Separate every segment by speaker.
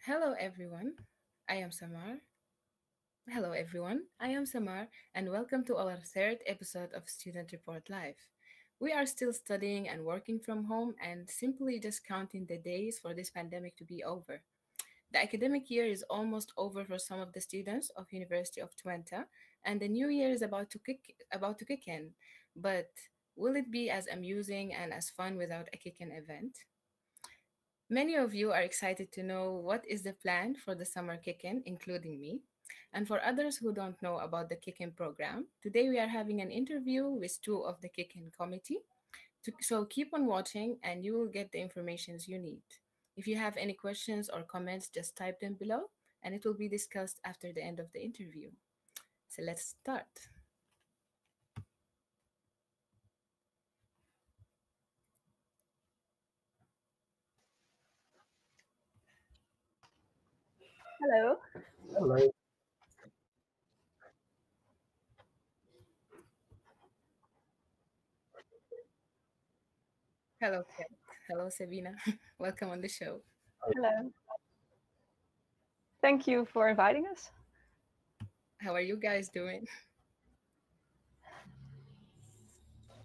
Speaker 1: Hello everyone. I am Samar. Hello everyone. I am Samar and welcome to our third episode of Student Report Live. We are still studying and working from home and simply just counting the days for this pandemic to be over. The academic year is almost over for some of the students of University of Twente and the new year is about to kick in. But will it be as amusing and as fun without a kick-in event? Many of you are excited to know what is the plan for the summer kick-in, including me. And for others who don't know about the kick-in program, today we are having an interview with two of the kick-in committee. So keep on watching and you will get the informations you need. If you have any questions or comments, just type them below and it will be discussed after the end of the interview. So let's start.
Speaker 2: Hello.
Speaker 3: Hello.
Speaker 1: Hello, Kat. Hello, Sabina. Welcome on the show.
Speaker 2: Hello. Thank you for inviting us.
Speaker 1: How are you guys doing?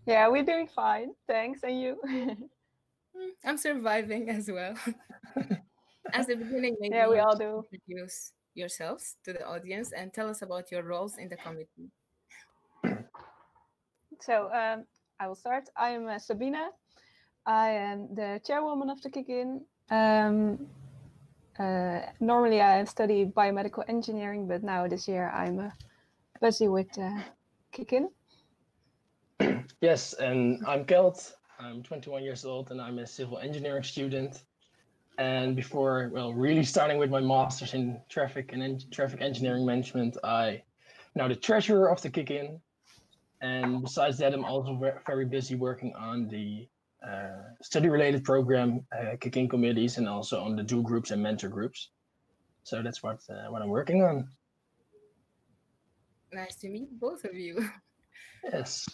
Speaker 2: Yeah, we're doing fine. Thanks. And you?
Speaker 1: I'm surviving as well. As the beginning, maybe
Speaker 2: Yeah, we
Speaker 1: you
Speaker 2: all
Speaker 1: should
Speaker 2: do.
Speaker 1: introduce yourselves to the audience and tell us about your roles in the committee.
Speaker 2: So I will start. I am Sabina. I am the chairwoman of the KickIn. Normally I study biomedical engineering, but now this year I'm busy with KickIn.
Speaker 3: Yes, and I'm Kelt. I'm 21 years old and I'm a civil engineering student. And before, really starting with my master's in traffic and traffic engineering management, I'm now the treasurer of the KickIn. And besides that, I'm also very busy working on the study-related program, KickIn committees, and also on the do groups and mentor groups. So that's what I'm working on.
Speaker 1: Nice to meet both of you.
Speaker 3: Yes.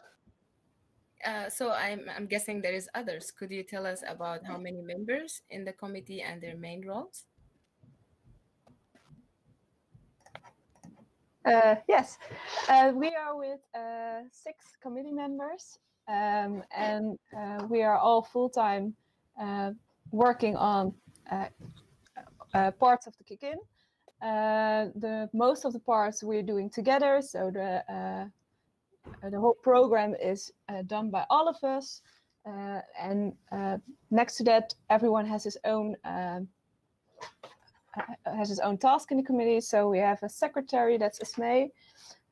Speaker 1: So I'm guessing there is others. Could you tell us about how many members in the committee and their main roles?
Speaker 2: Yes, we are with 6 committee members, and we are all full-time working on parts of the KickIn. The most of the parts we're doing together, so the whole program is done by all of us, and next to that, everyone has his own task in the committee. So we have a secretary, that's Esme,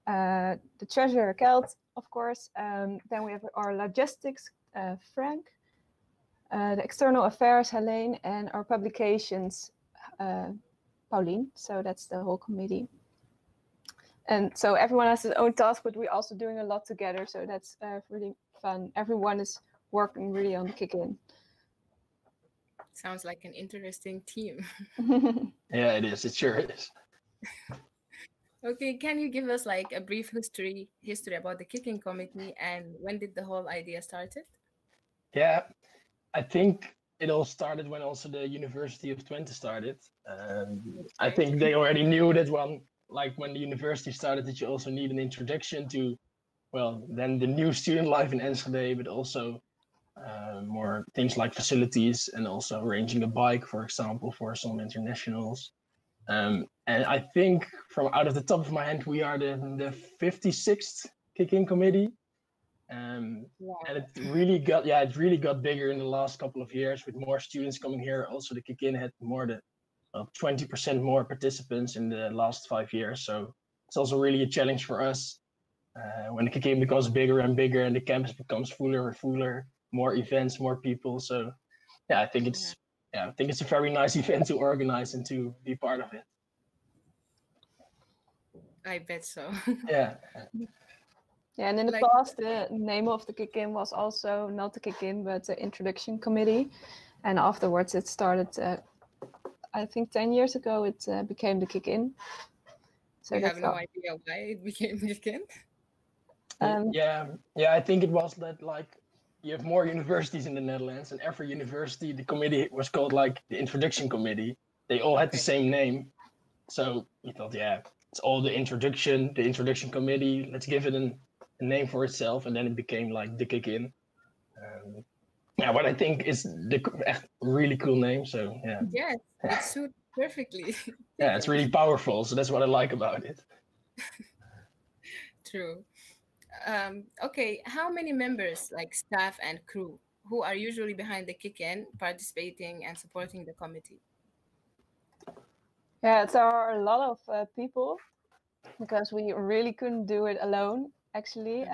Speaker 2: the treasurer, Kelt, of course. Then we have our logistics, Frank, the external affairs, Helene, and our publications, Pauline. So that's the whole committee. And so everyone has his own task, but we're also doing a lot together. So that's really fun. Everyone is working really on the KickIn.
Speaker 1: Sounds like an interesting team.
Speaker 3: Yeah, it is. It sure is.
Speaker 1: Okay, can you give us like a brief history about the KickIn committee and when did the whole idea started?
Speaker 3: Yeah, I think it all started when also the University of Twente started. I think they already knew that when the university started, that you also need an introduction to, then the new student life in Enschede, but also more things like facilities and also arranging a bike, for example, for some internationals. And I think from out of the top of my head, we are the 56th KickIn committee.
Speaker 1: Wow.
Speaker 3: And it really got bigger in the last couple of years with more students coming here. Also, the KickIn had more than 20% more participants in the last 5 years. So it's also really a challenge for us when the KickIn becomes bigger and bigger and the campus becomes fuller and fuller, more events, more people. So yeah, I think it's a very nice event to organize and to be part of it.
Speaker 1: I bet so.
Speaker 3: Yeah.
Speaker 2: Yeah, and in the past, the name of the KickIn was also not the KickIn, but the Introduction Committee. And afterwards, it started, I think 10 years ago, it became the KickIn.
Speaker 1: So you have no idea why it became KickIn?
Speaker 3: I think it was that you have more universities in the Netherlands, and every university, the committee was called the Introduction Committee. they all had the
Speaker 1: Okay.
Speaker 3: same name. So we thought, yeah, it's all the introduction committee. Let's give it a name for itself, and then it became like the KickIn. Yeah, what I think is the echt really cool name. So yeah,
Speaker 1: Yes, it suits perfectly.
Speaker 3: yeah, it's
Speaker 1: Chicken.
Speaker 3: really powerful. So that's what I like about it.
Speaker 1: True. Okay, how many members, like staff and crew, who are usually behind the kick-in, participating and supporting the committee?
Speaker 2: Yeah, it's a lot of people because we really couldn't do it alone. Actually,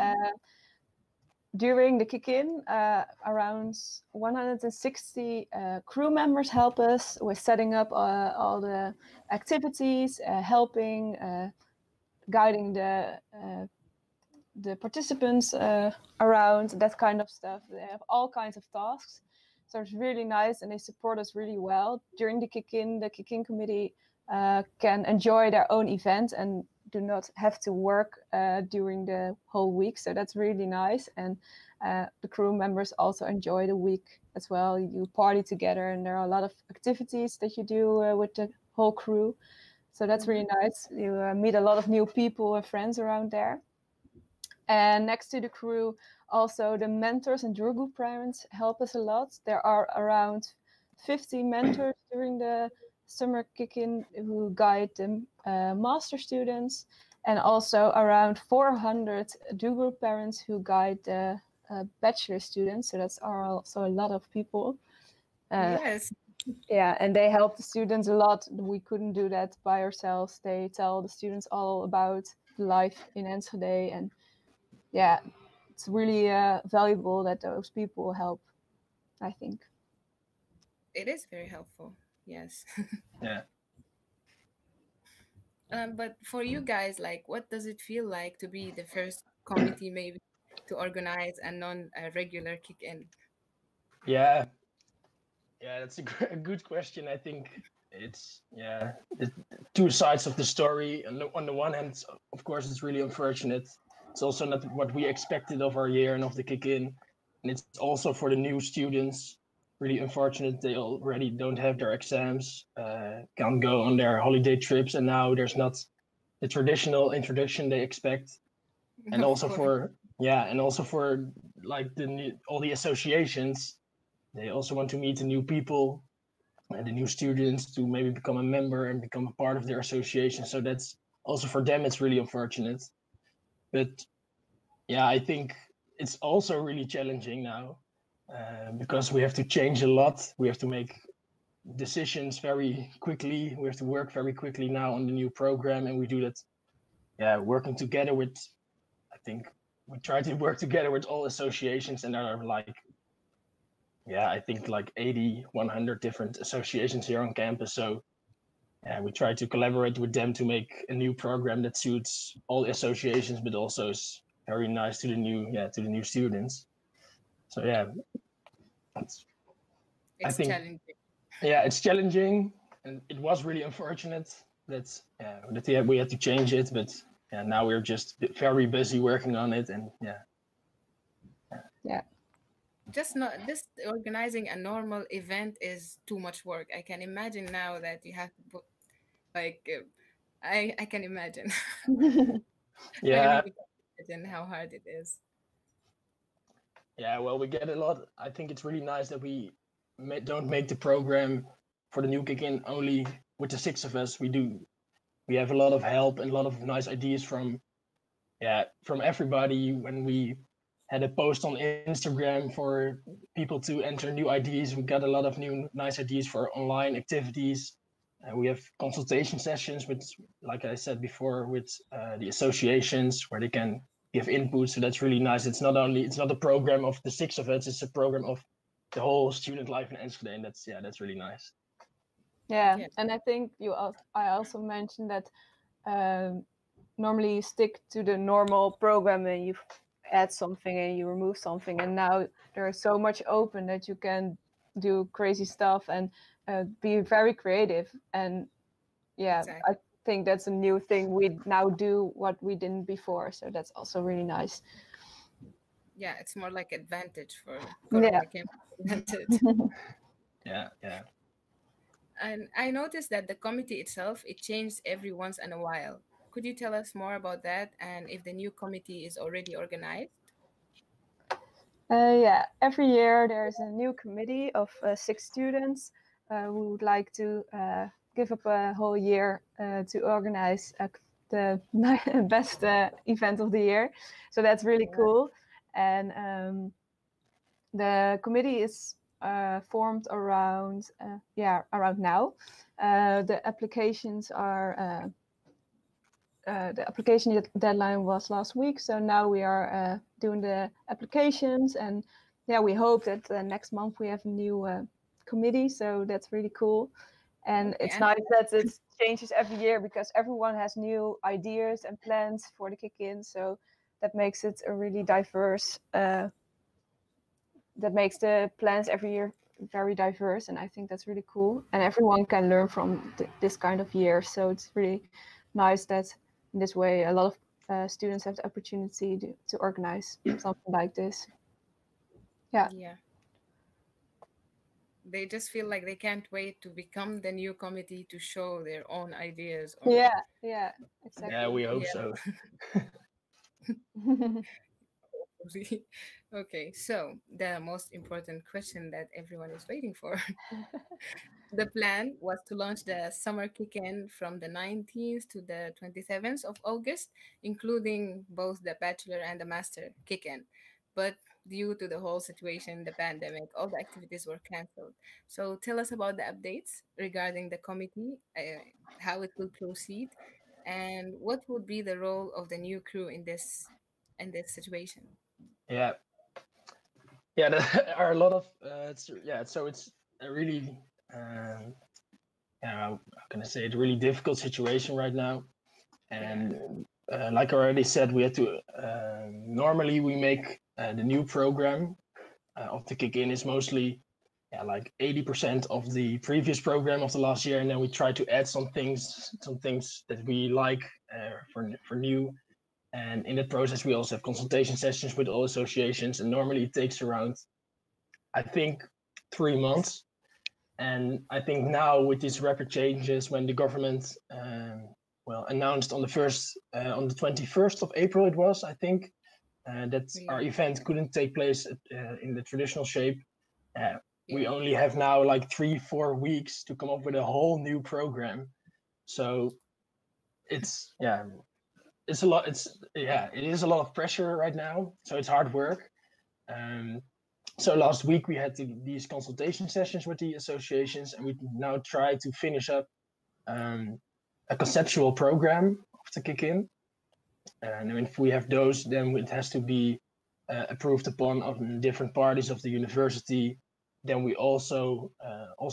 Speaker 2: during the kick-in, around 160 crew members help us with setting up all the activities, helping, guiding the participants around, that kind of stuff. They have all kinds of tasks. So it's really nice, and they support us really well. During the kick-in committee can enjoy their own event and do not have to work during the whole week. So that's really nice. And the crew members also enjoy the week as well. You party together, and there are a lot of activities that you do with the whole crew. So that's really nice. You meet a lot of new people and friends around there. And next to the crew, also the mentors and group parents help us a lot. There are around 50 mentors during the summer kick-in who guide the master students, and also around 400 group parents who guide the bachelor students. So that's also a lot of people.
Speaker 1: Yes.
Speaker 2: Yeah, and they help the students a lot. We couldn't do that by ourselves. They tell the students all about life in Enschede, and yeah, it's really valuable that those people help, I think.
Speaker 1: It is very helpful. Yes.
Speaker 3: Yeah.
Speaker 1: But for you guys, like, what does it feel like to be the first committee, maybe, to organize a non-regular kick-in?
Speaker 3: Yeah, yeah, that's a good question. I think it's the two sides of the story. On the one hand, of course, it's really unfortunate. It's also not what we expected of our year and of the kick-in, and it's also for the new students really unfortunate. They already don't have their exams, can't go on their holiday trips, and now there's not the traditional introduction they expect. And
Speaker 1: Of
Speaker 3: also
Speaker 1: course.
Speaker 3: for like all the associations, they also want to meet the new people and the new students to maybe become a member and become a part of their association. So that's also for them, it's really unfortunate. But yeah, I think it's also really challenging now because we have to change a lot. We have to make decisions very quickly. We have to work very quickly now on the new program, and we do that. Yeah, working together with, I think we try to work together with all associations, and there are like, yeah, I think like 80, 100 different associations here on campus. So yeah, we try to collaborate with them to make a new program that suits all associations, but also is very nice to the new students. So yeah, I
Speaker 1: It's
Speaker 3: think
Speaker 1: challenging.
Speaker 3: it's challenging, and it was really unfortunate that we had to change it, but yeah, now we're just very busy working on it, and
Speaker 2: Yeah.
Speaker 1: Just not just organizing a normal event is too much work. I can imagine now that you have to put, like, I can imagine. I
Speaker 3: yeah,
Speaker 1: really can imagine how hard it is.
Speaker 3: yeah. Well, we get a lot. I think it's really nice that we don't make the program for the new kick-in only with the six of us. We have a lot of help and a lot of nice ideas from everybody. When we had a post on Instagram for people to enter new ideas, we got a lot of new nice ideas for online activities. We have consultation sessions with, like I said before, with the associations where they can give input. So that's really nice. It's not a program of the six of us. It's a program of the whole student life in Enschede, and that's really nice.
Speaker 2: Yeah,
Speaker 1: Yeah.
Speaker 2: and I think I also mentioned that normally you stick to the normal program and you add something and you remove something, and now there's so much open that you can do crazy stuff and be very creative. And yeah,
Speaker 1: Exactly.
Speaker 2: I think that's a new thing. We now do what we didn't before, so that's also really nice.
Speaker 1: Yeah, it's more like advantage for
Speaker 2: Yeah.
Speaker 1: Corona camp advantage.
Speaker 3: Yeah.
Speaker 1: And I noticed that the committee itself, it changes every once in a while. Could you tell us more about that and if the new committee is already organized?
Speaker 2: Yeah, every year there's a new committee of 6 students who would like to give up a whole year to organize the best event of the year. So that's really cool. And the committee is formed around around now. The applications are the application deadline was last week, so now we are doing the applications, and yeah, we hope that next month we have a new committee. So that's really cool, and
Speaker 1: Okay,
Speaker 2: it's
Speaker 1: and
Speaker 2: nice that it changes every year because everyone has new ideas and plans for the kick-in. So that makes it a really diverse. That makes the plans every year very diverse, and I think that's really cool. And everyone can learn from this kind of year. So it's really nice that in this way a lot of students have the opportunity to organize something like this. Yeah.
Speaker 1: yeah, they just feel like they can't wait to become the new committee to show their own ideas or
Speaker 2: Yeah,
Speaker 3: Yeah,
Speaker 2: exactly.
Speaker 3: we hope
Speaker 1: yeah.
Speaker 3: so.
Speaker 1: Okay, so the most important question that everyone is waiting for. The plan was to launch the summer kick-in from the 19th to the 27th of August, including both the bachelor and the master kick-in. But due to the whole situation, the pandemic, all the activities were canceled. So tell us about the updates regarding the committee, how it will proceed, and what would be the role of the new crew in this situation.
Speaker 3: Yeah, yeah, there are a lot of so it's a really how can I say it, really difficult situation right now. And like I already said, we had to normally we make the new program of the kick in is mostly like 80% of the previous program of the last year, and then we try to add some things that we like for new. And in that process, we also have consultation sessions with all associations, and normally it takes around, I think, 3 months. And I think now with these rapid changes, when the government announced on on the 21st of April, it was, I think, that
Speaker 1: Yeah,
Speaker 3: our event couldn't take place in the traditional shape. Uh, we
Speaker 1: yeah,
Speaker 3: only have now like 3-4 weeks to come up with a whole new program. So it's it's a lot. It is a lot of pressure right now. So it's hard work. Um, so last week we had these consultation sessions with the associations, and we now try to finish up a conceptual program of the kick-in. And if we have those, then it has to be approved upon of different parties of the university. Then we also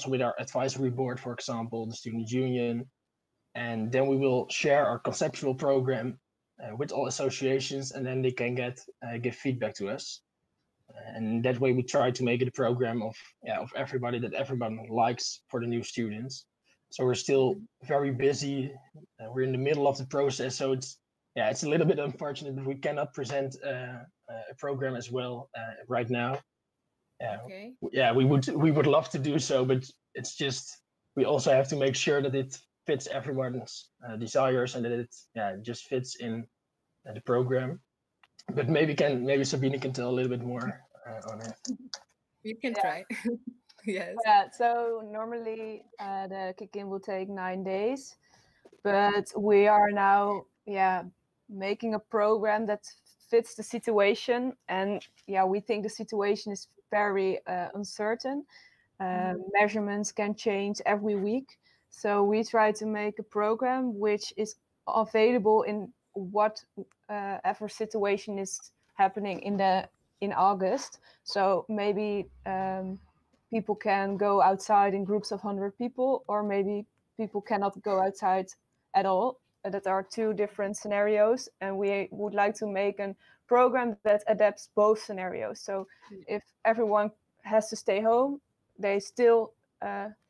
Speaker 3: with our advisory board, for example, the student union, and then we will share our conceptual program with all associations, and then they can give feedback to us. And that way we try to make it a program of everybody that everyone likes for the new students. So we're still very busy. We're in the middle of the process, so it's a little bit unfortunate that we cannot present a program as well right now.
Speaker 1: okay.
Speaker 3: We would love to do so, but it's just we also have to make sure that it fits everyone's desires and that it just fits in the program. But maybe Sabine can tell a little bit more on it.
Speaker 1: You can
Speaker 2: Yeah.
Speaker 1: try. Yes.
Speaker 2: Yeah, so normally the kick-in will take 9 days, but we are now making a program that fits the situation, and we think the situation is very uncertain. Measurements can change every week, so we try to make a program which is available in whatever situation is happening in August. So maybe people can go outside in groups of 100 people, or maybe people cannot go outside at all. That are two different scenarios, and we would like to make a program that adapts both scenarios. So if everyone has to stay home, they still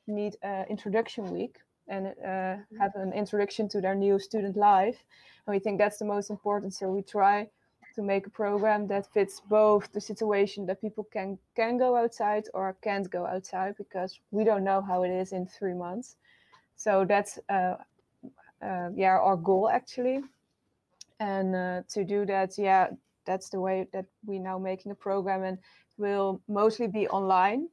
Speaker 2: need an introduction week and have an introduction to their new student life. And we think that's the most important. So we try to make a program that fits both the situation that people can go outside or can't go outside, because we don't know how it is in 3 months. So that's our goal actually. And to do that, that's the way that we're now making a program, and will mostly be online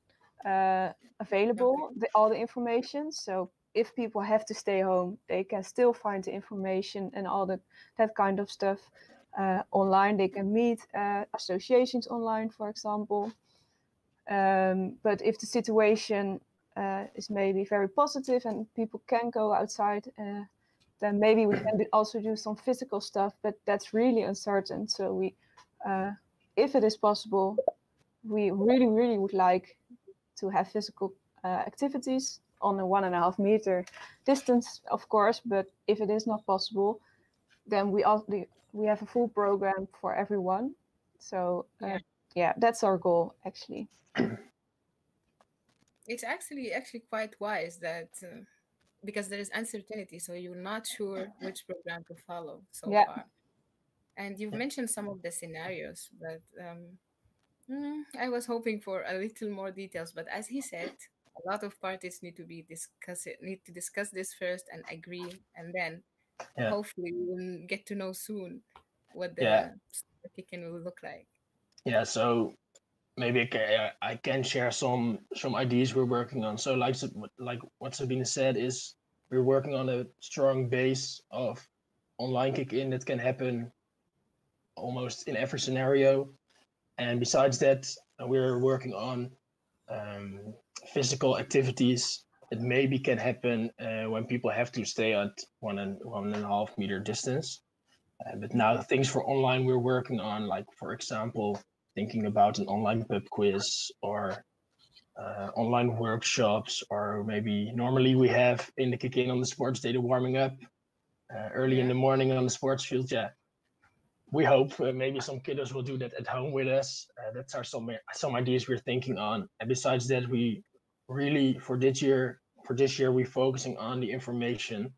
Speaker 2: available, all the information. So if people have to stay home, they can still find the information and all that kind of stuff online. They can meet associations online, for example. But if the situation is maybe very positive and people can go outside, then maybe we can also do some physical stuff, but that's really uncertain. So we, if it is possible, we really, really would like to have physical activities on a 1.5 meter distance, of course. But if it is not possible, then we have a full program for everyone. So that's our goal actually.
Speaker 1: It's actually quite wise that because there is uncertainty, so you're not sure which program to follow so far. And you've mentioned some of the scenarios, but I was hoping for a little more details. But as he said, a lot of parties need to discuss this first and agree, and then hopefully we'll get to know soon what the KickIn will look like.
Speaker 3: Yeah, so maybe I can share some ideas we're working on. So like what Sabine said, is we're working on a strong base of online KickIn that can happen almost in every scenario. And besides that, we're working on physical activities that maybe can happen when people have to stay at 1.5 meter distance. But now things for online we're working on, like for example, thinking about an online pub quiz or online workshops, or maybe normally we have in the KickIn on the sports day the warming up early in the morning on the sports field. Yeah, we hope maybe some kiddos will do that at home with us. That's some ideas we're thinking on. And besides that, we really for this year we're focusing on the information.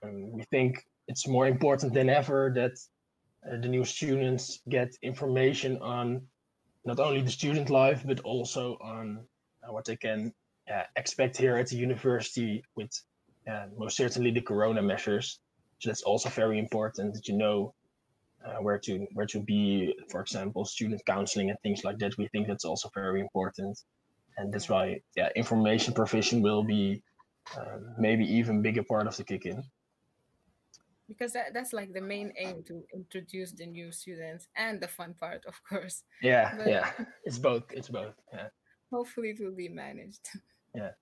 Speaker 3: We think it's more important than ever that the new students get information on not only the student life, but also on what they can expect here at the university with most certainly the corona measures. So that's also very important, that you know where to be, for example, student counseling and things like that. We think that's also very important. And that's why information provision will be maybe even bigger part of the KickIn.
Speaker 1: Because that's like the main aim, to introduce the new students, and the fun part, of course.
Speaker 3: Yeah, it's both. Yeah.
Speaker 1: Hopefully it will be managed.
Speaker 3: Yeah.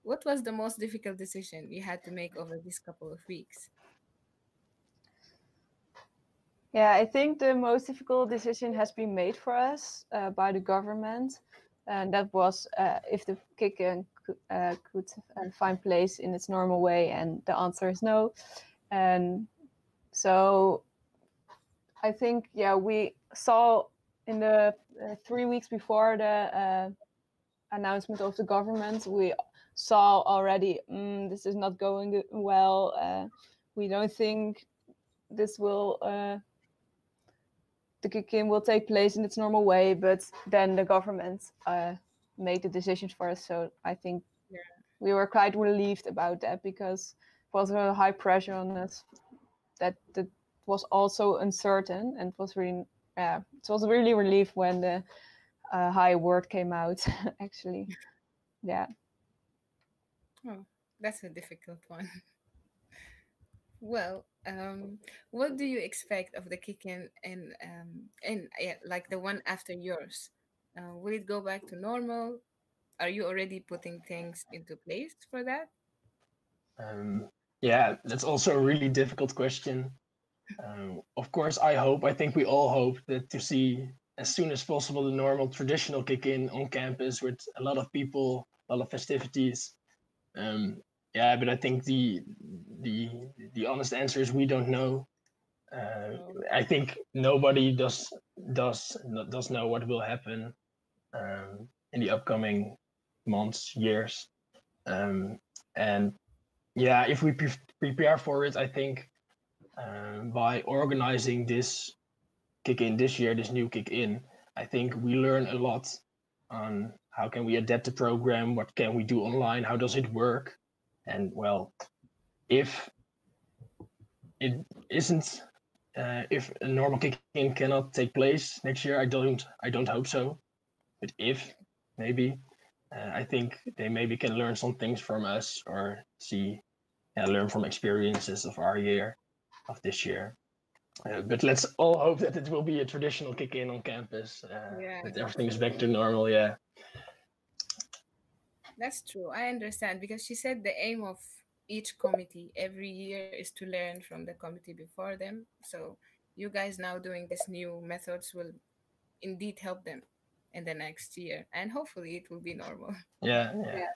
Speaker 1: What was the most difficult decision you had to make over these couple of weeks?
Speaker 2: Yeah, I think the most difficult decision has been made for us by the government, and that was if the KickIn could find place in its normal way, and the answer is no. And so I think, we saw in the 3 weeks before the announcement of the government, we saw already this is not going well. We don't think this will the KickIn will take place in its normal way, but then the government made the decisions for us. So I think we were quite relieved about that, because it was a high pressure on us that was also uncertain, and it was really relief when the high word came out. Actually, yeah.
Speaker 1: Oh, that's a difficult one. Well, what do you expect of the KickIn and like the one after yours? Will it go back to normal? Are you already putting things into place for that?
Speaker 3: Yeah, that's also a really difficult question. Of course, I think we all hope that to see as soon as possible the normal traditional KickIn on campus with a lot of people, a lot of festivities. But I think the honest answer is we don't know. I think nobody does know what will happen in the upcoming months, years. And if we prepare for it, I think by organizing this KickIn this year, this new KickIn, I think we learn a lot on how can we adapt the program, what can we do online, how does it work, and well, if it isn't, if a normal KickIn cannot take place next year, I don't hope so. But if maybe, I think they maybe can learn some things from us or learn from experiences of our year, of this year. But let's all hope that it will be a traditional KickIn on campus. That everything is back to normal. Yeah.
Speaker 1: That's true. I understand because she said the aim of each committee every year is to learn from the committee before them. So you guys now doing this new methods will indeed help them in the next year, and hopefully it will be normal.
Speaker 3: Yeah. Yeah.
Speaker 2: Yeah.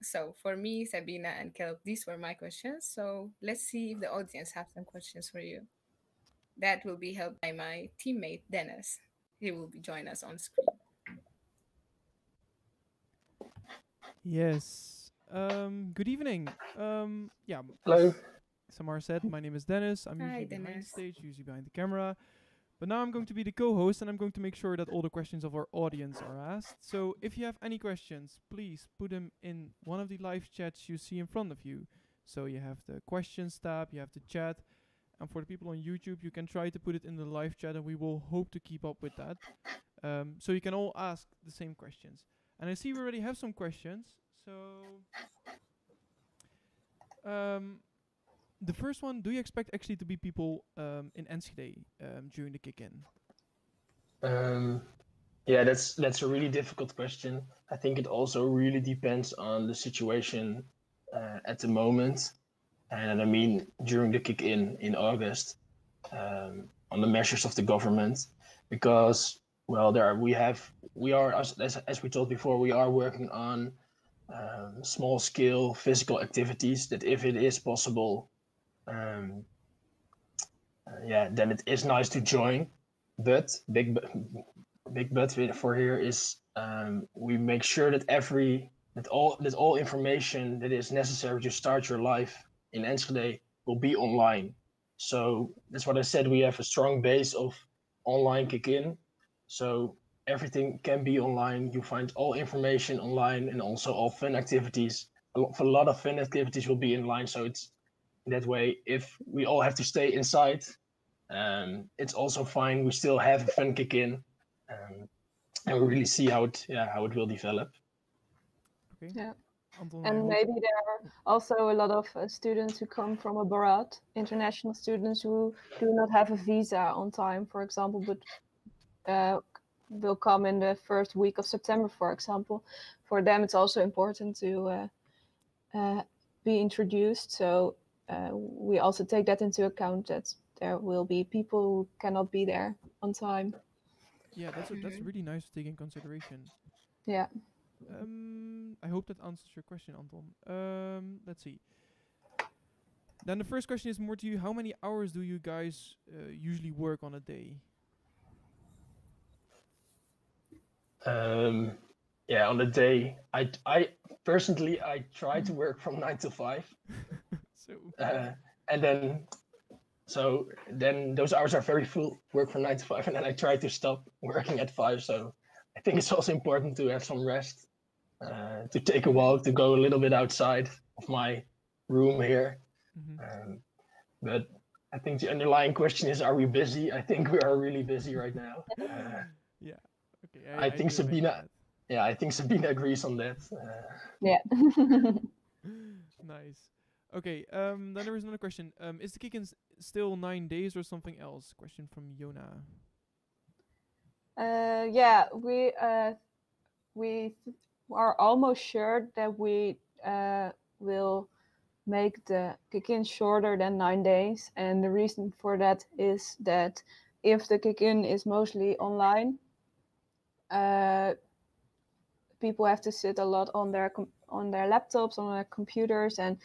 Speaker 1: So for me, Sabina and Kelp, these were my questions. So let's see if the audience have some questions for you. That will be held by my teammate Dennis. He will be join us on screen.
Speaker 4: Yes. Good evening. Yeah,
Speaker 3: Hello.
Speaker 4: as Samar said, my name is Dennis. I'm
Speaker 1: Hi,
Speaker 4: usually behind
Speaker 1: Dennis.
Speaker 4: stage, usually behind the camera. But now I'm going to be the co-host and I'm going to make sure that all the questions of our audience are asked. So if you have any questions, please put them in one of the live chats you see in front of you. So you have the questions tab, you have the chat. And for the people on YouTube, you can try to put it in the live chat and we will hope to keep up with that. So you can all ask the same questions. And I see we already have some questions. So the first one, do you expect actually to be people in Enschede during the kick-in?
Speaker 3: Yeah, that's a really difficult question. I think it also really depends on the situation at the moment, and I mean during the kick-in in August, on the measures of the government, because well, we are as we told before, we are working on small scale physical activities that if it is possible, then it is nice to join. But big but for here is we make sure that all information that is necessary to start your life in Enschede will be online. So that's what I said. We have a strong base of online kick-in. So everything can be online. You find all information online and also all fun activities. A lot of fun activities will be online. So it's that way. If we all have to stay inside, it's also fine. We still have a fun kick-in. And we really see how it will develop.
Speaker 4: Okay.
Speaker 2: Yeah.
Speaker 4: Anton,
Speaker 2: And maybe there are also a lot of students who come from abroad, international students who do not have a visa on time, for example, but will come in the first week of September, for example. For them, it's also important to be introduced. So we also take that into account, that there will be people who cannot be there on time.
Speaker 4: Yeah, that's really nice to take in consideration.
Speaker 2: Yeah.
Speaker 4: I hope that answers your question, Anton. Let's see. Then the first question is more to you. How many hours do you guys usually work on a day?
Speaker 3: On a day, I personally I try to work from 9 to 5.
Speaker 4: So
Speaker 3: And then those hours are very full. Work from 9 to 5, and then I try to stop working at 5. So I think it's also important to have some rest, to take a walk, to go a little bit outside of my room here. But I think the underlying question is, are we busy? I think we are really busy right now.
Speaker 4: yeah. Okay.
Speaker 3: I think Sabina. Yeah, I think Sabina agrees on that.
Speaker 2: Yeah.
Speaker 4: Nice. Okay. Then there is another question. Is the kick-in still 9 days or something else? Question from Yona.
Speaker 2: Yeah, we are almost sure that we will make the kick-in shorter than 9 days, and the reason for that is that if the kick-in is mostly online, people have to sit a lot on their laptops, on their computers, and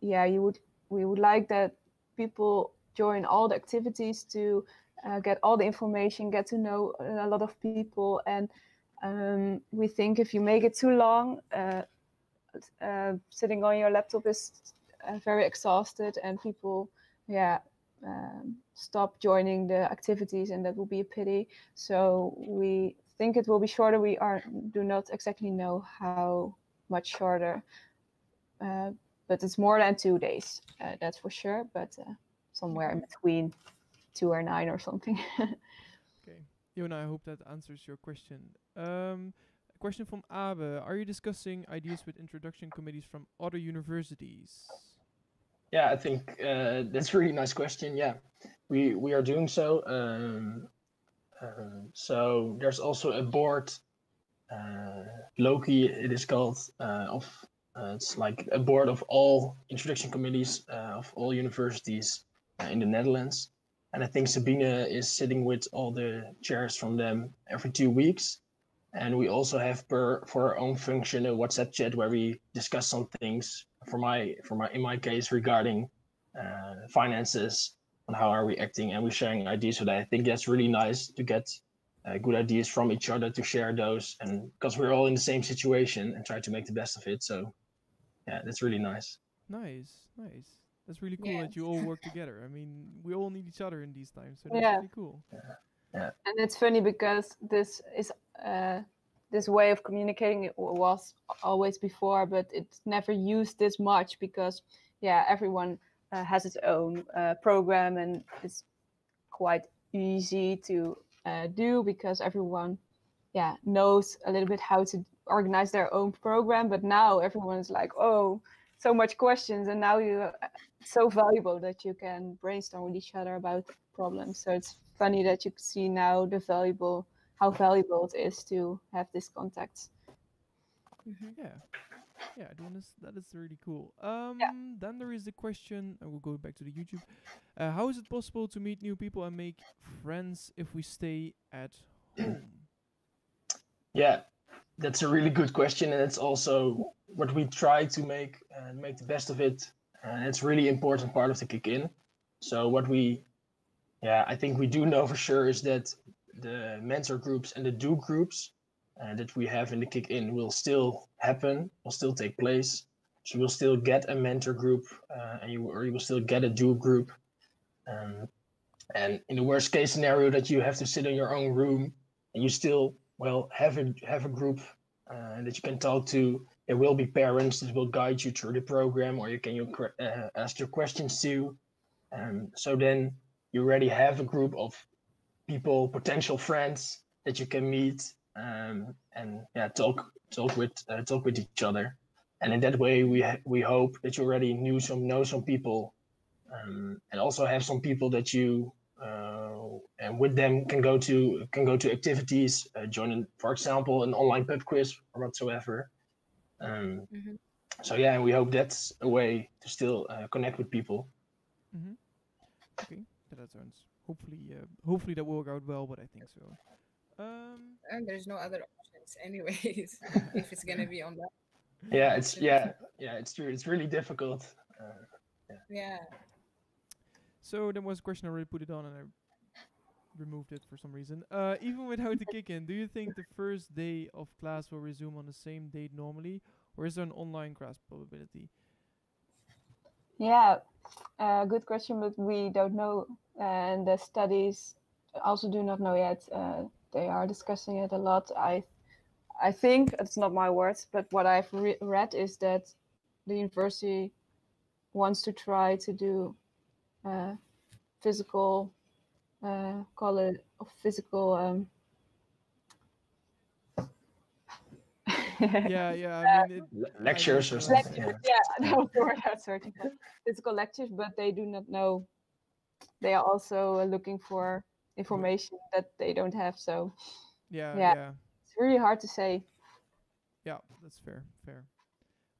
Speaker 2: we would like that people join all the activities to get all the information, get to know a lot of people, and we think if you make it too long, sitting on your laptop is very exhausted, and people stop joining the activities, and that will be a pity. So we think it will be shorter. We do not exactly know how much shorter, but it's more than 2 days, that's for sure. But somewhere in between 2 or 9 or something.
Speaker 4: Okay. Yona, I hope that answers your question. A question from Abe. Are you discussing ideas with introduction committees from other universities?
Speaker 3: Yeah, I think that's a really nice question. Yeah, we are doing so. So there's also a board, Loki it is called, of it's like a board of all introduction committees of all universities in the Netherlands. And I think Sabine is sitting with all the chairs from them every 2 weeks. And we also have for our own function a WhatsApp chat where we discuss some things. In my case regarding finances, on how are we acting, and we're sharing ideas. So that I think that's really nice to get good ideas from each other, to share those, and because we're all in the same situation and try to make the best of it. So yeah, that's really nice.
Speaker 4: Nice. That's really cool that you all work together. I mean, we all need each other in these times, so that's
Speaker 2: Yeah.
Speaker 4: really cool.
Speaker 3: Yeah.
Speaker 2: And it's funny because this is this way of communicating was always before, but it's never used this much because everyone has its own program, and it's quite easy to do because everyone knows a little bit how to organize their own program. But now everyone is like, oh, so much questions, and now it's so valuable that you can brainstorm with each other about problems. So it's funny that you see now how valuable it is to have this contact.
Speaker 4: Yeah, that is really cool. Then there is the question, I will go back to the YouTube. How is it possible to meet new people and make friends if we stay at home?
Speaker 3: Yeah, that's a really good question, and it's also what we try to make the best of it. And it's really important part of the KickIn. So what I think we do know for sure is that the mentor groups and the do groups that we have in the KickIn will still happen, will still take place. So you will still get a mentor group, and you will still get a do group. And in the worst case scenario that you have to sit in your own room, and you still have a group that you can talk to. There will be parents that will guide you through the program, or you can ask your questions to. So then you already have a group of people, potential friends that you can meet, and talk with each other. And in that way, we hope that you already know some people, and also have some people that you and with them can go to activities, join, for example, an online pub quiz or whatsoever. So yeah, and we hope that's a way to still connect with people.
Speaker 4: Okay, that sounds hopefully that will work out well, but I think so.
Speaker 1: And there's no other options, anyways, if it's gonna be online.
Speaker 3: Yeah, it's true. It's really difficult.
Speaker 1: Yeah.
Speaker 4: So there was a question, I already put it on and I removed it for some reason. Even without the kick-in, do you think the first day of class will resume on the same date normally, or is there an online class probability?
Speaker 2: Yeah, good question, but we don't know, and the studies also do not know yet. They are discussing it a lot. I think it's not my words, but what I've read is that the university wants to try to do physical, call it physical.
Speaker 4: I mean,
Speaker 3: lectures or something.
Speaker 2: That was the word I was searching for. Physical lectures, but they do not know. They are also looking for information that they don't have. So
Speaker 4: yeah,
Speaker 2: it's really hard to say.
Speaker 4: Yeah, that's fair.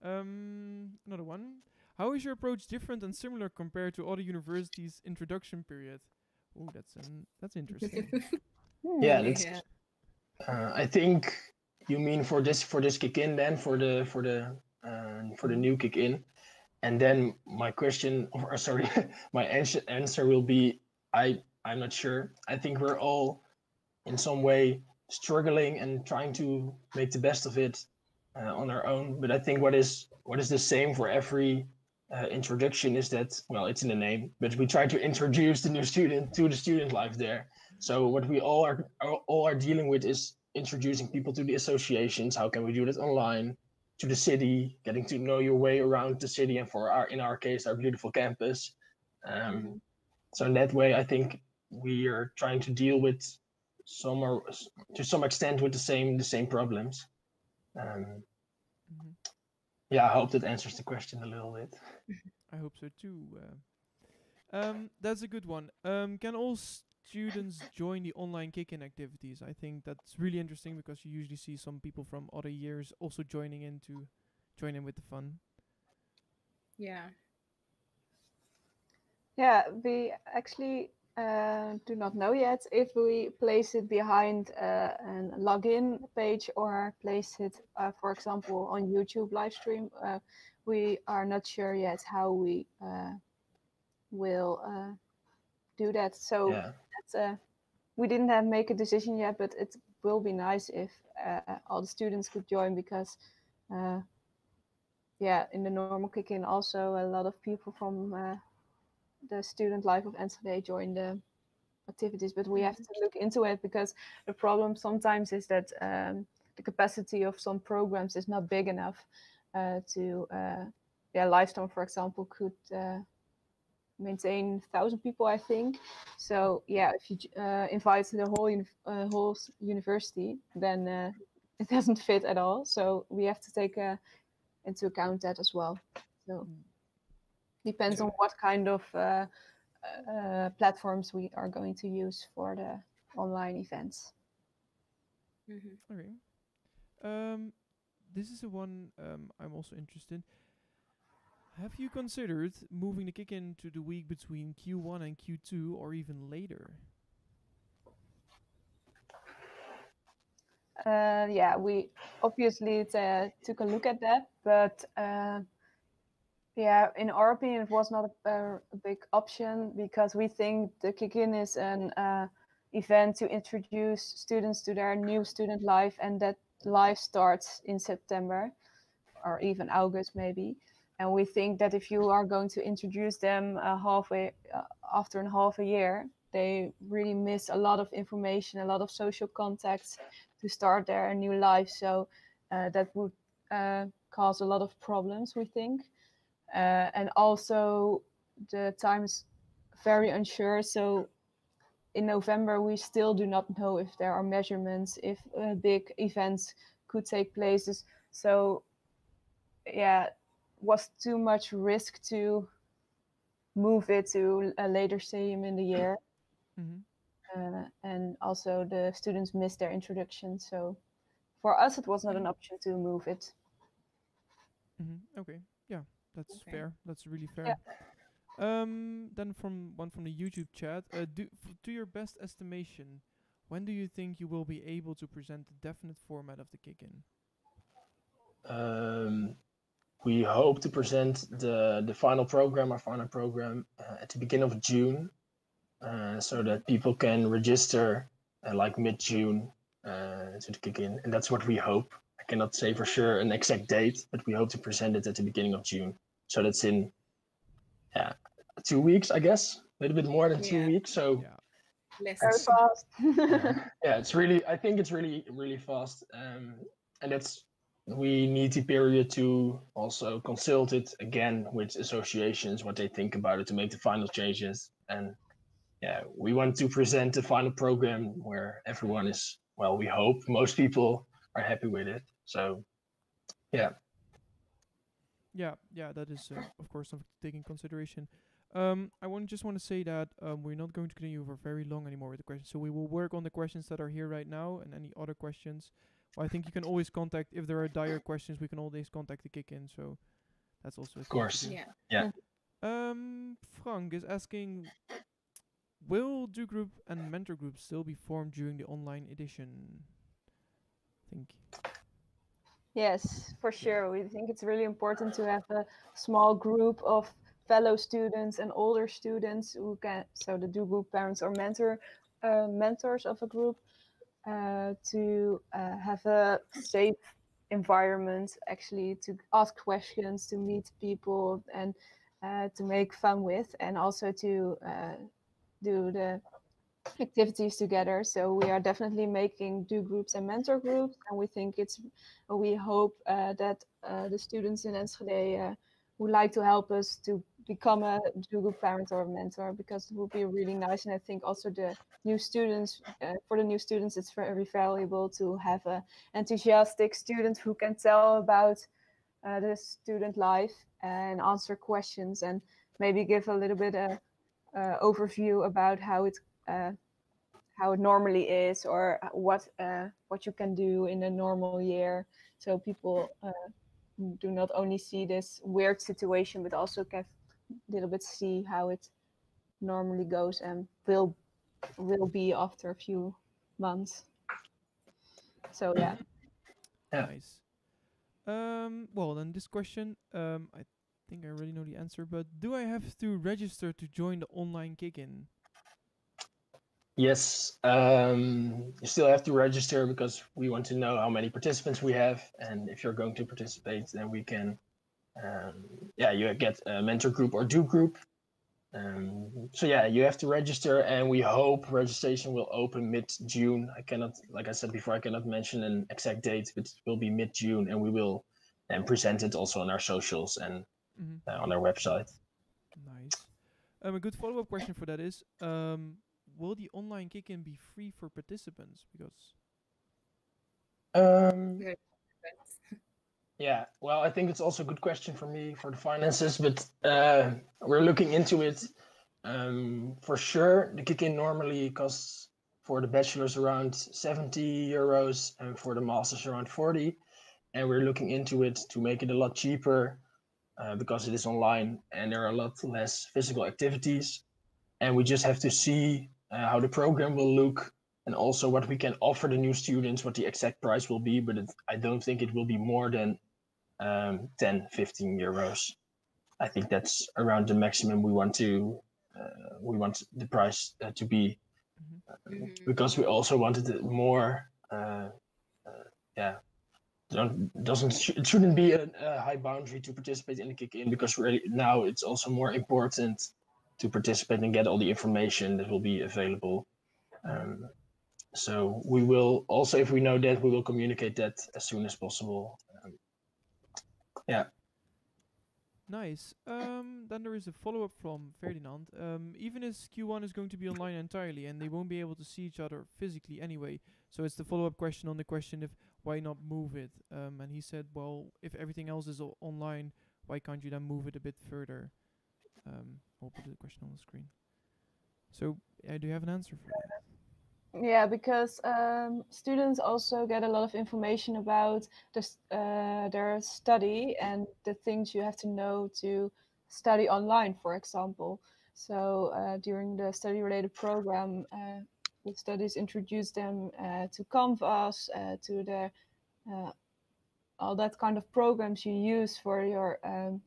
Speaker 4: Another one. How is your approach different and similar compared to other universities' introduction period? Oh, that's interesting.
Speaker 3: Yeah, that's. I think you mean for this kick-in, then for the new kick-in, and then my question, or sorry, my answer will be I'm not sure. I think we're all in some way struggling and trying to make the best of it on our own. But I think what is the same for every introduction is that, well, it's in the name, but we try to introduce the new student to the student life there. So what we all are dealing with is introducing people to the associations. How can we do that online? To the city, getting to know your way around the city, and in our case, our beautiful campus. So in that way, I think we are trying to deal with to some extent with the same problems. Yeah, I hope that answers the question a little bit.
Speaker 4: I hope so too. That's a good one. Can all students join the online KickIn activities? I think that's really interesting because you usually see some people from other years also joining in to join in with the fun.
Speaker 1: Yeah.
Speaker 2: Yeah, we actually do not know yet if we place it behind a login page or place it, for example, on YouTube live stream. We are not sure yet how we will do that. So
Speaker 3: Yeah.
Speaker 2: that's, we didn't make a decision yet, but it will be nice if all the students could join because, yeah, in the normal kick-in also a lot of people from the student life of Enschede join the activities, but we have to look into it because the problem sometimes is that the capacity of some programs is not big enough to, yeah, Livestorm, for example, could maintain 1,000 people, I think. So yeah, if you invite the whole university, then it doesn't fit at all. So we have to take into account that as well. So depends on what kind of platforms we are going to use for the online events.
Speaker 4: Okay. This is the one I'm also interested. Have you considered moving the kick-in to the week between Q1 and Q2 or even later?
Speaker 2: Yeah, we obviously took a look at that, but yeah, in our opinion, it was not a big option because we think the kick-in is an event to introduce students to their new student life, and that life starts in September or even August maybe. And we think that if you are going to introduce them halfway after half a year, they really miss a lot of information, a lot of social contacts to start their new life. So that would cause a lot of problems, we think. And also the time is very unsure. So in November, we still do not know if there are measurements, if big events could take places. So yeah, was too much risk to move it to a later stadium in the year. And also the students missed their introduction. So for us, it was not an option to move it.
Speaker 4: Okay, yeah, that's fair. That's really fair.
Speaker 2: Yeah.
Speaker 4: Then from the YouTube chat, to your best estimation, when do you think you will be able to present the definite format of the kick-in?
Speaker 3: We hope to present the final program, our final program, at the beginning of June, so that people can register like mid-June to the kick-in, and that's what we hope. I cannot say for sure an exact date, but we hope to present it at the beginning of June. So that's in 2 weeks, I guess, a little bit more than 2 weeks. So
Speaker 1: less
Speaker 2: very fast.
Speaker 3: yeah, it's really. I think it's really fast, and that's. We need the period to also consult it again with associations, what they think about it, to make the final changes. And yeah, we want to present the final program where everyone is, well, we hope most people are happy with it. So yeah.
Speaker 4: Yeah, that is of course something to take in consideration. I just want to say that we're not going to continue for very long anymore with the questions, so we will work on the questions that are here right now and any other questions. Well, I think you can always contact, if there are dire questions, we can always contact the kick-in, so that's also
Speaker 3: of course. Yeah.
Speaker 4: Frank is asking, will do group and mentor groups still be formed during the online edition? Thank you.
Speaker 2: Yes, for sure. We think it's really important to have a small group of fellow students and older students who can, so the do group parents or mentors of a group, to have a safe environment, actually, to ask questions, to meet people, and to make fun with, and also to do the activities together. So we are definitely making do groups and mentor groups, and we hope that the students in Enschede would like to help us to become a do group parent or a mentor, because it would be really nice. And I think also the new students, for the new students, it's very valuable to have a enthusiastic student who can tell about the student life and answer questions, and maybe give a little bit overview about how it normally is, or what you can do in a normal year, so people do not only see this weird situation, but also can a little bit see how it normally goes and will be after a few months. So yeah.
Speaker 3: Yeah.
Speaker 4: Nice. Well, then this question, I think I already know the answer, but do I have to register to join the online kick-in?
Speaker 3: Yes, you still have to register because we want to know how many participants we have, and if you're going to participate, then we can, you get a mentor group or do group. So yeah, you have to register, and we hope registration will open mid-June. I cannot, like I said before, I cannot mention an exact date, but it will be mid-June, and we will then present it also on our socials and on our website.
Speaker 4: Nice. A good follow-up question for that is, will the online kick-in be free for participants? Because
Speaker 1: Very good.
Speaker 3: yeah, well, I think it's also a good question for me for the finances, but we're looking into it. For sure, the kick-in normally costs for the bachelors around 70 euros and for the masters around 40. And we're looking into it to make it a lot cheaper because it is online and there are a lot less physical activities. And we just have to see how the program will look and also what we can offer the new students, what the exact price will be. But I don't think it will be more than 10, 15 euros. I think that's around the maximum we want the price to be, because we also wanted it more. It shouldn't be a high boundary to participate in the kick-in, because really now it's also more important to participate and get all the information that will be available. So we will also, if we know that, we will communicate that as soon as possible. Yeah.
Speaker 4: nice. Then there is a follow-up from Ferdinand. Even as Q1 is going to be online entirely, and they won't be able to see each other physically anyway. So it's the follow-up question on the question if why not move it? And he said, well, if everything else is online, why can't you then move it a bit further? I'll put the question on the screen. So, do you have an answer for that?
Speaker 2: Yeah, because students also get a lot of information about their study and the things you have to know to study online, for example. So during the study-related program, the studies introduce them to Canvas, to the all that kind of programs you use for your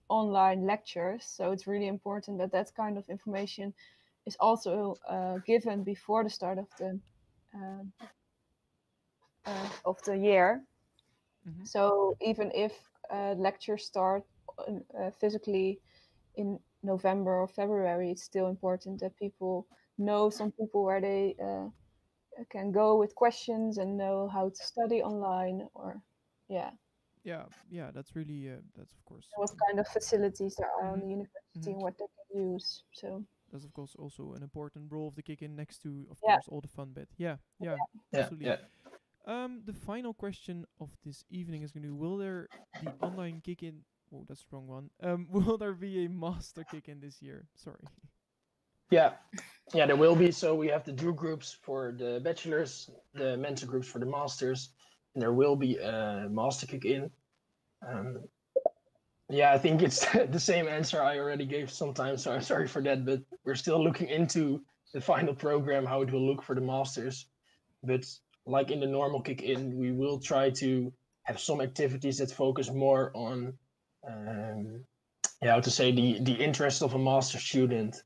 Speaker 2: online lectures. So it's really important that that kind of information is also given before the start of the year. So even if lectures start physically in November or February, it's still important that people know some people where they can go with questions and know how to study online, or
Speaker 4: Yeah, that's really that's of course
Speaker 2: what kind of facilities there are on the university and what they can use. So
Speaker 4: that's of course also an important role of the kick-in next to, of
Speaker 2: Yeah.
Speaker 4: course, all the fun bit. Yeah, absolutely.
Speaker 3: Yeah.
Speaker 4: The final question of this evening is going to be: will there the online kick-in? Oh, that's the wrong one. Will there be a master kick-in this year? Sorry.
Speaker 3: Yeah, there will be. So we have the do groups for the bachelors, the mentor groups for the masters, and there will be a master kick-in. I think it's the same answer I already gave sometimes, so I'm sorry for that, but we're still looking into the final program, how it will look for the masters. But like in the normal kick-in, we will try to have some activities that focus more on, how to say, the interest of a master student.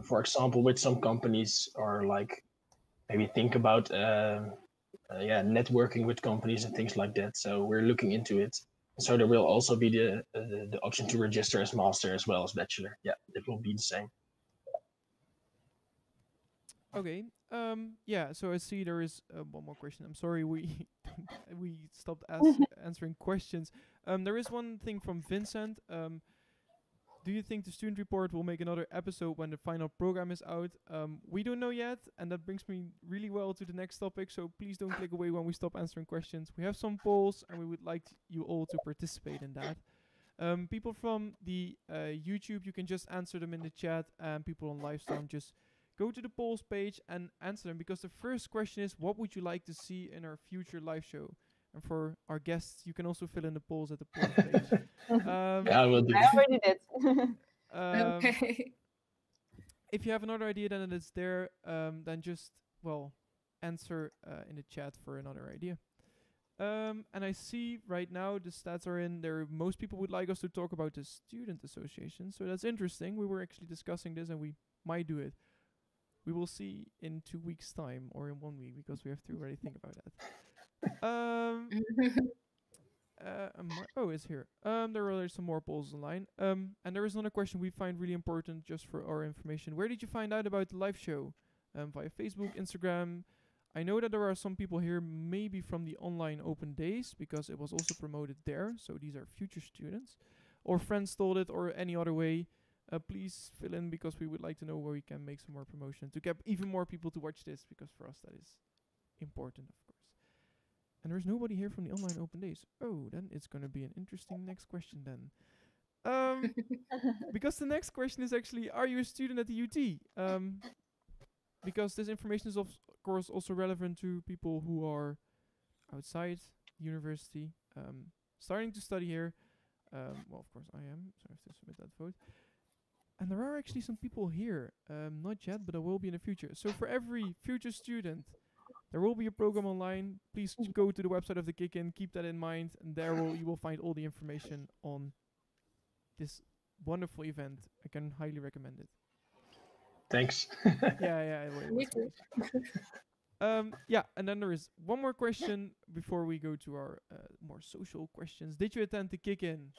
Speaker 3: For example, with some companies, or like maybe think about networking with companies and things like that. So we're looking into it. So there will also be the option to register as master as well as bachelor. Yeah, it will be the same.
Speaker 4: Okay. Yeah. So I see there is one more question. I'm sorry, we we stopped answering questions. There is one thing from Vincent. Do you think the student report will make another episode when the final program is out? We don't know yet, and that brings me really well to the next topic. So please don't click away when we stop answering questions. We have some polls, and we would like you all to participate in that. People from the YouTube, you can just answer them in the chat, and people on Livestream, just go to the polls page and answer them, because the first question is, what would you like to see in our future live show? And for our guests, you can also fill in the polls at the polls page.
Speaker 3: Yeah, I will do.
Speaker 2: I already did.
Speaker 1: Okay.
Speaker 4: If you have another idea, then it's there. Then just, answer in the chat for another idea. And I see right now the stats are in there. Most people would like us to talk about the student association, so that's interesting. We were actually discussing this, and we might do it. We will see in 2 weeks' time, or in 1 week, because we have to really think about that. It's here. There are some more polls online. And there is another question we find really important, just for our information. Where did you find out about the live show? Via Facebook, Instagram. I know that there are some people here, maybe from the online open days, because it was also promoted there. So these are future students, or friends told it, or any other way. Please fill in, because we would like to know where we can make some more promotion to get even more people to watch this, because for us that is important, of course. And there's nobody here from the online open days. Oh, then it's going to be an interesting next question then. Because the next question is actually, are you a student at the UT? Because this information is of course also relevant to people who are outside university, starting to study here. Of course I am, so I have to submit that vote. And there are actually some people here, not yet, but there will be in the future. So for every future student, there will be a program online. Please go to the website of the KickIn, keep that in mind, and there you will find all the information on this wonderful event. I can highly recommend it.
Speaker 3: Thanks.
Speaker 4: Yeah,
Speaker 1: Me too.
Speaker 4: And then there is one more question before we go to our more social questions. Did you attend the KickIn?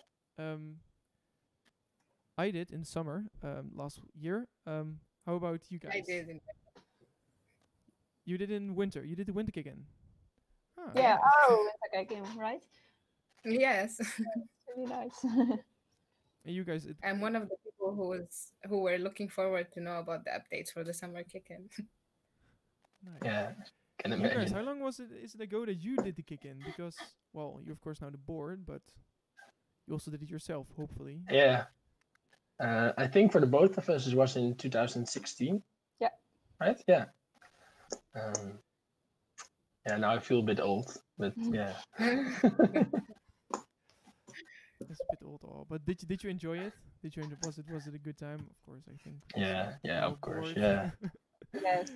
Speaker 4: I did in summer last year. How about you guys?
Speaker 1: I did.
Speaker 4: You did in winter. You did the winter KickIn. Ah,
Speaker 2: Yeah.
Speaker 4: nice.
Speaker 2: Oh, winter game, right?
Speaker 1: Yes.
Speaker 2: Really nice.
Speaker 4: And you guys,
Speaker 1: I'm one of the people who were looking forward to know about the updates for the summer kick-in.
Speaker 4: nice.
Speaker 3: Yeah, can
Speaker 4: You guys,
Speaker 3: imagine.
Speaker 4: how long is it ago that you did the KickIn? Because, you of course know the board, but you also did it yourself, hopefully.
Speaker 3: Yeah. I think for the both of us, it was in 2016.
Speaker 2: Yeah.
Speaker 3: Right? Yeah. Now I feel a bit old, but yeah.
Speaker 4: It's a bit old, but did you enjoy it? Did you enjoy? Was it a good time? Of course, I think.
Speaker 3: Yeah, of course,
Speaker 4: bored.
Speaker 3: yeah.
Speaker 2: Yes.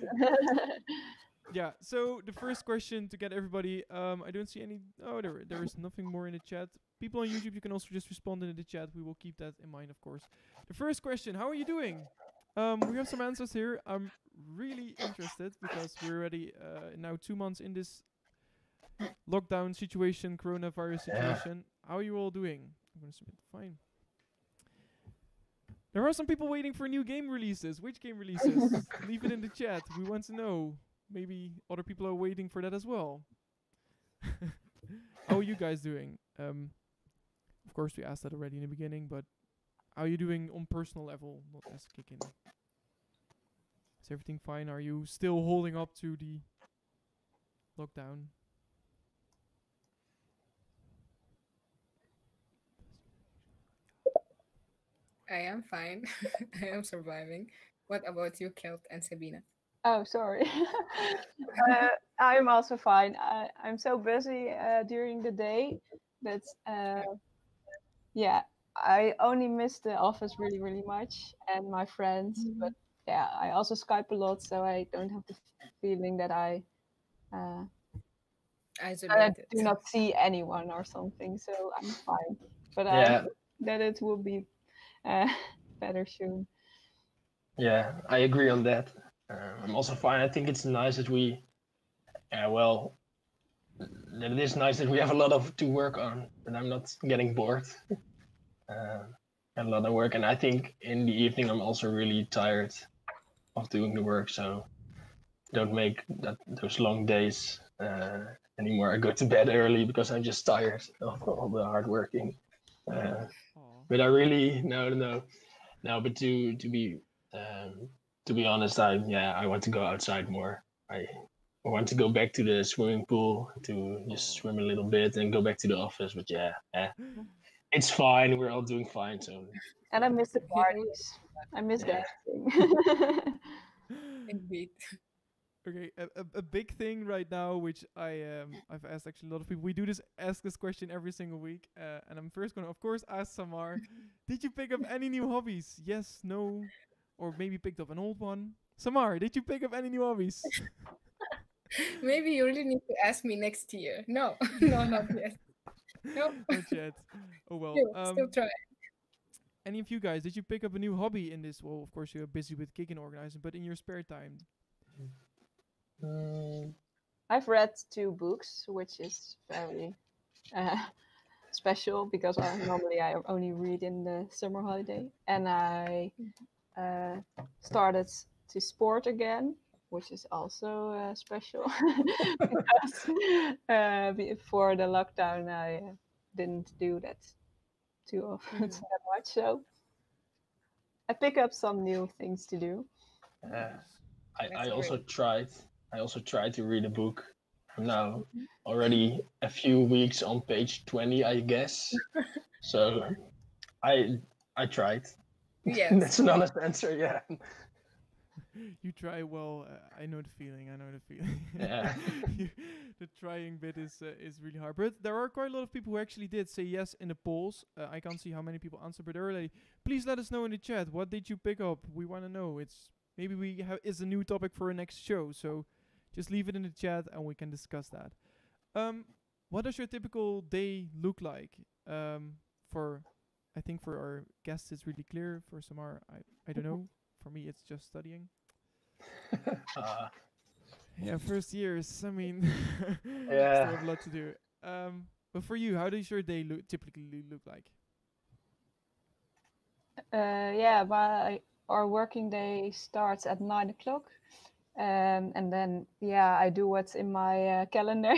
Speaker 4: Yeah. So the first question to get everybody, I don't see any. Oh, there is nothing more in the chat. People on YouTube, you can also just respond in the chat. We will keep that in mind, of course. The first question: how are you doing? We have some answers here. I'm really interested, because we're already now 2 months in this lockdown situation, coronavirus situation. How are you all doing? I'm gonna submit. Fine. There are some people waiting for new game releases. Which game releases? Leave it in the chat. We want to know. Maybe other people are waiting for that as well. How are you guys doing? Of course, we asked that already in the beginning, but how are you doing on personal level, not as KickIn? Is everything fine? Are you still holding up to the lockdown?
Speaker 1: I am fine. I am surviving. What about you, Kelt and Sabina?
Speaker 2: Oh, sorry. I'm also fine. I'm so busy during the day, but yeah, I only miss the office really, really much, and my friends. But yeah, I also Skype a lot, so I don't have the feeling that I
Speaker 1: Isolated.
Speaker 2: do not see anyone or something. So I'm fine. But I
Speaker 3: Yeah,
Speaker 2: hope that it will be better soon.
Speaker 3: yeah, I agree on that. I'm also fine. I think it's nice that we, that it is nice that we have a lot of to work on, and I'm not getting bored. A lot of work, and I think in the evening I'm also really tired of doing the work, so don't make those long days anymore. I go to bed early because I'm just tired of all the hard working. But I really no. But to be honest, I want to go outside more. I want to go back to the swimming pool to just swim a little bit and go back to the office. But it's fine. We're all doing fine. So.
Speaker 2: And I miss the
Speaker 1: Yeah,
Speaker 2: parties. I miss
Speaker 3: Yeah.
Speaker 2: dancing.
Speaker 1: indeed.
Speaker 4: Okay, a big thing right now, which I've asked actually a lot of people. We do ask this question every single week, and I'm first going to, of course, ask Samar, did you pick up any new hobbies? Yes, no, or maybe picked up an old one. Samar, did you pick up any new hobbies?
Speaker 1: Maybe you really need to ask me next year. No, no, not yet. No,
Speaker 4: Not yet. Oh well.
Speaker 1: still try.
Speaker 4: Any of you guys, did you pick up a new hobby in this? Well, of course you're busy with KickIn organizing, but in your spare time.
Speaker 2: I've read 2 books, which is very special because normally I only read in the summer holiday. And I started to sport again, which is also special because before the lockdown I didn't do that too often that much. So I pick up some new things to do.
Speaker 3: I also tried to read a book. I'm now already a few weeks on page 20, I guess. So I tried.
Speaker 1: Yes.
Speaker 3: That's an honest answer. Yeah.
Speaker 4: You try well. I know the feeling.
Speaker 3: Yeah.
Speaker 4: The trying bit is really hard. But there are quite a lot of people who actually did say yes in the polls. I can't see how many people answered, but early. Please let us know in the chat. What did you pick up? We want to know. Maybe it's a new topic for our next show. So just leave it in the chat and we can discuss that. What does your typical day look like? I think for our guests it's really clear. For Samar, I don't know. For me, it's just studying. Yeah, first years. I mean, still have a lot to do. But for you, how does your day typically look like?
Speaker 2: Our working day starts at 9 o'clock. And then, I do what's in my calendar.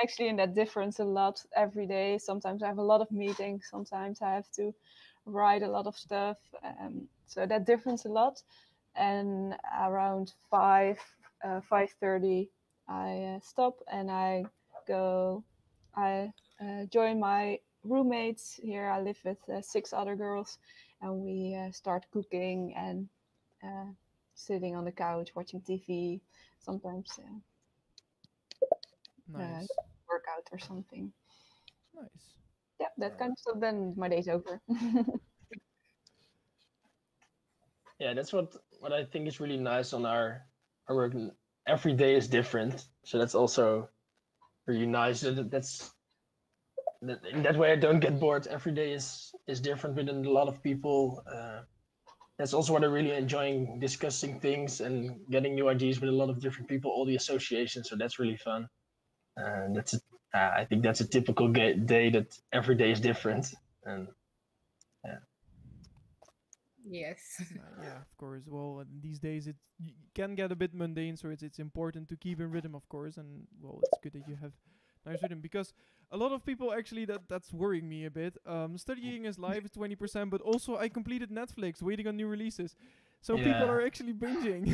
Speaker 2: Actually, and that differs a lot every day. Sometimes I have a lot of meetings. Sometimes I have to write a lot of stuff. So that differs a lot. And around 5:30, I stop and I join my roommates. Here I live with 6 other girls, and we start cooking and sitting on the couch watching TV. Sometimes
Speaker 4: Nice.
Speaker 2: workout or something.
Speaker 4: Nice.
Speaker 2: Yeah, that kind of stuff. Then my day's over.
Speaker 3: Yeah, that's what I think is really nice on our work. Every day is different, so that's also really nice. In that way, I don't get bored. Every day is different with a lot of people. That's also what I really enjoying, discussing things and getting new ideas with a lot of different people, all the associations. So that's really fun. I think that's a typical day that every day is different. And
Speaker 1: Yes.
Speaker 4: Yeah, of course. Well, these days it can get a bit mundane, so it's important to keep in rhythm, of course. And well, it's good that you have nice rhythm, because a lot of people actually that's worrying me a bit. Studying is live is 20%, but also I completed Netflix, waiting on new releases. So people are actually binging.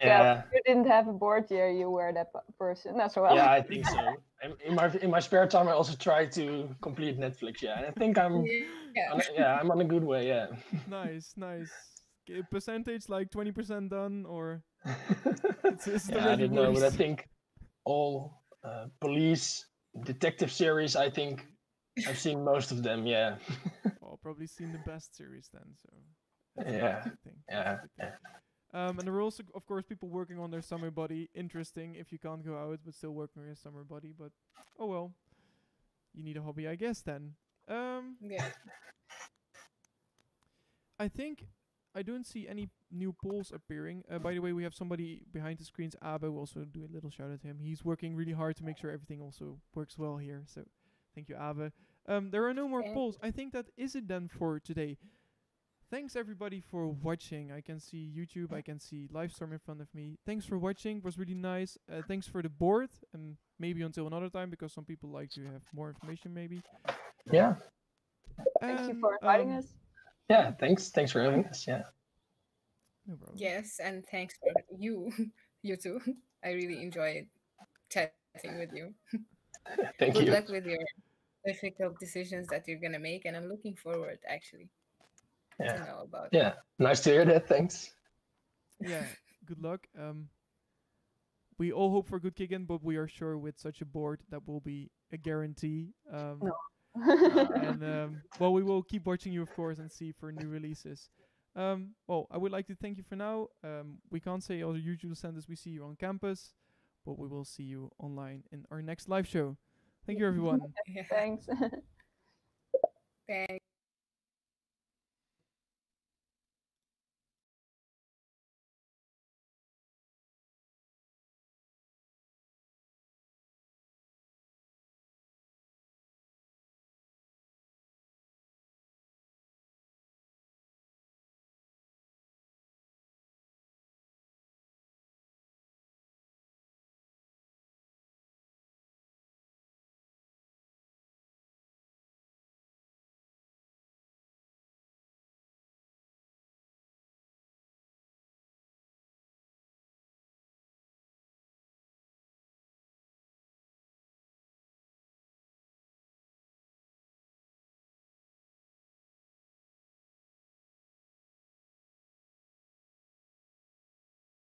Speaker 2: Yeah, if you didn't have a board year, you were that person as well.
Speaker 3: Yeah, I think so. In my spare time, I also try to complete Netflix. Yeah, and I think I'm I'm on a good way. Yeah.
Speaker 4: Nice. Percentage like 20% done, or it's
Speaker 3: I don't know, but I think all police detective series. I think I've seen most of them. Yeah.
Speaker 4: Well, probably seen the best series then. So
Speaker 3: yeah.
Speaker 4: And there are also, of course, people working on their summer body. Interesting if you can't go out, but still working on your summer body. But oh well, you need a hobby, I guess. Then.
Speaker 1: Yeah.
Speaker 4: I think I don't see any new polls appearing. By the way, we have somebody behind the screens, Abe. We'll also do a little shout out to him. He's working really hard to make sure everything also works well here. So thank you, Abe. There are no more
Speaker 1: Thank
Speaker 4: polls. I think that is it then for today. Thanks everybody for watching. I can see YouTube, I can see Livestorm in front of me. Thanks for watching. It was really nice. Thanks for the board, and maybe until another time, because some people like to have more information maybe.
Speaker 3: Yeah.
Speaker 2: Thank you
Speaker 4: And,
Speaker 2: for inviting us.
Speaker 3: Yeah. Thanks for having us. Yeah.
Speaker 4: no problem.
Speaker 1: Yes, and thanks for you, you too. I really enjoyed chatting with you.
Speaker 3: Thank
Speaker 1: Good
Speaker 3: you.
Speaker 1: luck with your difficult decisions that you're gonna make, and I'm looking forward actually to
Speaker 3: Yeah.
Speaker 1: know about it.
Speaker 3: Yeah. Nice to hear that. Thanks.
Speaker 4: Yeah, good luck. We all hope for good KickIn, but we are sure with such a board that will be a guarantee.
Speaker 2: No.
Speaker 4: And well, we will keep watching you, of course, and see for new releases. Well, I would like to thank you for now. We can't say all the usual sentence. We see you on campus, but we will see you online in our next live show. Thank you, everyone.
Speaker 1: Yeah.
Speaker 2: Thanks.
Speaker 1: Thanks.